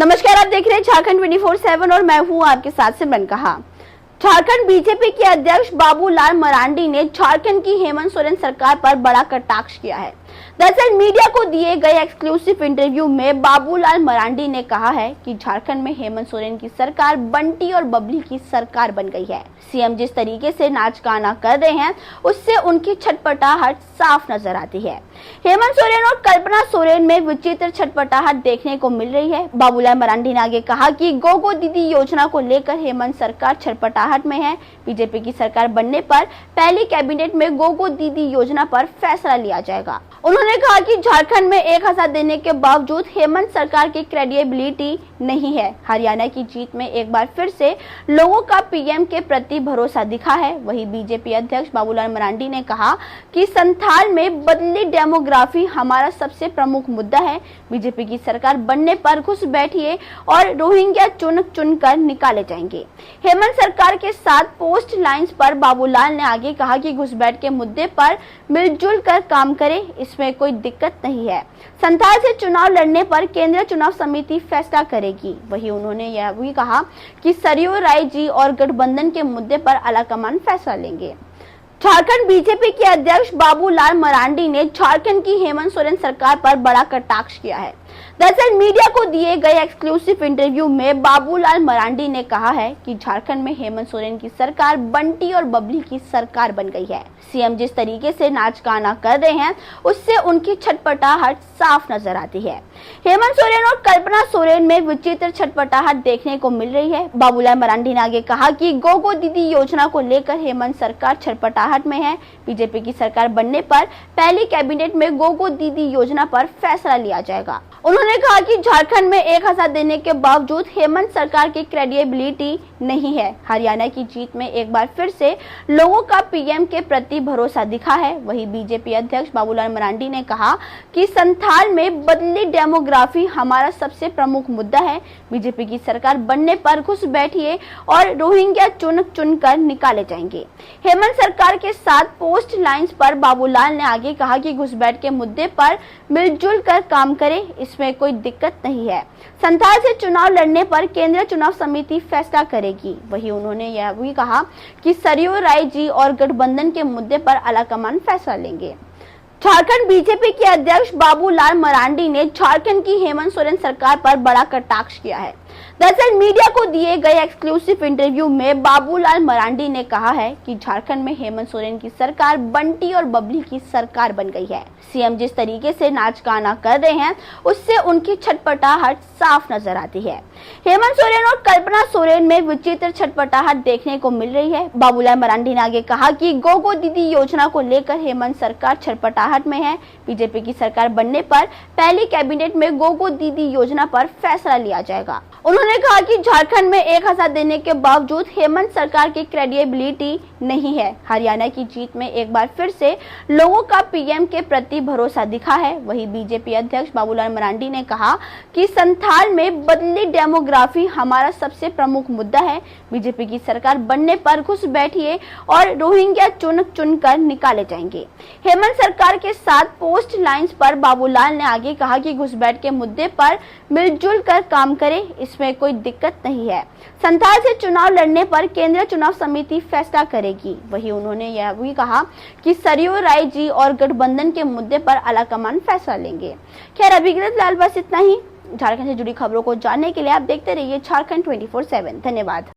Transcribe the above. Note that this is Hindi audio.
नमस्कार, आप देख रहे हैं झारखंड 24/7 और मैं हूं आपके साथ सिमरन कहा। झारखंड बीजेपी के अध्यक्ष बाबूलाल मरांडी ने झारखंड की हेमंत सोरेन सरकार पर बड़ा कटाक्ष किया है। दरअसल मीडिया को दिए गए एक्सक्लूसिव इंटरव्यू में बाबूलाल मरांडी ने कहा है कि झारखंड में हेमंत सोरेन की सरकार बंटी और बबली की सरकार बन गई है। सीएम जिस तरीके से नाच गाना कर रहे हैं उससे उनकी छटपटाहट साफ नजर आती है। हेमंत सोरेन और कल्पना सोरेन में विचित्र छटपटाहट देखने को मिल रही है। बाबूलाल मरांडी ने आगे कहा कि गो दीदी योजना को लेकर हेमंत सरकार छटपटाहट में है। बीजेपी की सरकार बनने पर पहली कैबिनेट में गो दीदी योजना पर फैसला लिया जाएगा। उन्होंने कहा कि झारखंड में 1000 देने के बावजूद हेमंत सरकार की क्रेडिबिलिटी नहीं है। हरियाणा की जीत में एक बार फिर से लोगों का पीएम के प्रति भरोसा दिखा है। वहीं बीजेपी अध्यक्ष बाबूलाल मरांडी ने कहा कि संथाल में बदली डेमोग्राफी हमारा सबसे प्रमुख मुद्दा है। बीजेपी की सरकार बनने पर घुस बैठिए और रोहिंग्या चुन कर निकाले जाएंगे। हेमंत सरकार के साथ पोस्ट लाइन्स पर बाबूलाल ने आगे कहा कि घुसपैठ के मुद्दे पर मिलजुल कर काम करें, इसमें कोई दिक्कत नहीं है। संथाल से चुनाव लड़ने पर केंद्रीय चुनाव समिति फैसला करेगी। वहीं उन्होंने यह भी कहा कि सरयू राय जी और गठबंधन के मुद्दे पर आलाकमान फैसला लेंगे। झारखंड बीजेपी के अध्यक्ष बाबूलाल मरांडी ने झारखंड की हेमंत सोरेन सरकार पर बड़ा कटाक्ष किया है। दरअसल मीडिया को दिए गए एक्सक्लूसिव इंटरव्यू में बाबूलाल मरांडी ने कहा है कि झारखंड में हेमंत सोरेन की सरकार बंटी और बबली की सरकार बन गई है। सीएम जिस तरीके से नाच गाना कर रहे हैं उससे उनकी छटपटाहट साफ नजर आती है। हेमंत सोरेन और कल्पना सोरेन में विचित्र छटपटाहट देखने को मिल रही है। बाबूलाल मरांडी ने आगे कहा कि गो दीदी योजना को लेकर हेमंत सरकार छटपटाहट में है। बीजेपी की सरकार बनने पर पहली कैबिनेट में गो दीदी योजना पर फैसला लिया जाएगा। उन्होंने कहा कि झारखंड में 1000 देने के बावजूद हेमंत सरकार की क्रेडिबिलिटी नहीं है। हरियाणा की जीत में एक बार फिर से लोगों का पीएम के प्रति भरोसा दिखा है। वहीं बीजेपी अध्यक्ष बाबूलाल मरांडी ने कहा कि संथाल में बदली डेमोग्राफी हमारा सबसे प्रमुख मुद्दा है। बीजेपी की सरकार बनने पर घुस बैठिए और रोहिंग्या चुन कर निकाले जाएंगे। हेमंत सरकार के साथ पोस्ट लाइन्स पर बाबूलाल ने आगे कहा कि घुसपैठ के मुद्दे पर मिलजुल कर काम करें, इसमें कोई दिक्कत नहीं है। संथाल से चुनाव लड़ने पर केंद्रीय चुनाव समिति फैसला करेगी। वहीं उन्होंने यह भी कहा कि सरयू राय जी और गठबंधन के मुद्दे पर आलाकमान फैसला लेंगे। झारखंड बीजेपी के अध्यक्ष बाबूलाल मरांडी ने झारखंड की हेमंत सोरेन सरकार पर बड़ा कटाक्ष किया है। दरअसल मीडिया को दिए गए एक्सक्लूसिव इंटरव्यू में बाबूलाल मरांडी ने कहा है कि झारखंड में हेमंत सोरेन की सरकार बंटी और बबली की सरकार बन गई है। सीएम जिस तरीके से नाच गाना कर रहे हैं उससे उनकी छटपटाहट साफ नजर आती है। हेमंत सोरेन और कल्पना सोरेन में विचित्र छटपटाहट देखने को मिल रही है। बाबूलाल मरांडी ने आगे कहा कि गो दीदी योजना को लेकर हेमंत सरकार छटपटाहट में है। बीजेपी की सरकार बनने पर पहली कैबिनेट में गो दीदी योजना पर फैसला लिया जाएगा। उन्होंने कहा कि झारखंड में 1000 देने के बावजूद हेमंत सरकार की क्रेडिबिलिटी नहीं है। हरियाणा की जीत में एक बार फिर से लोगों का पीएम के प्रति भरोसा दिखा है। वहीं बीजेपी अध्यक्ष बाबूलाल मरांडी ने कहा कि संथाल में बदली डेमोग्राफी हमारा सबसे प्रमुख मुद्दा है। बीजेपी की सरकार बनने पर घुस बैठिए और रोहिंग्या चुन कर निकाले जाएंगे। हेमंत सरकार के साथ पोस्ट लाइन्स पर बाबूलाल ने आगे कहा कि घुसपैठ के मुद्दे पर मिलजुल कर काम करें, इसमें कोई दिक्कत नहीं है। संथाल से चुनाव लड़ने पर केंद्रीय चुनाव समिति फैसला करेगी। वहीं उन्होंने यह भी कहा कि सरयू राय जी और गठबंधन के मुद्दे पर आलाकमान फैसला लेंगे। खैर अभी फिलहाल बस इतना ही। झारखंड से जुड़ी खबरों को जानने के लिए आप देखते रहिए झारखंड 24/7। धन्यवाद।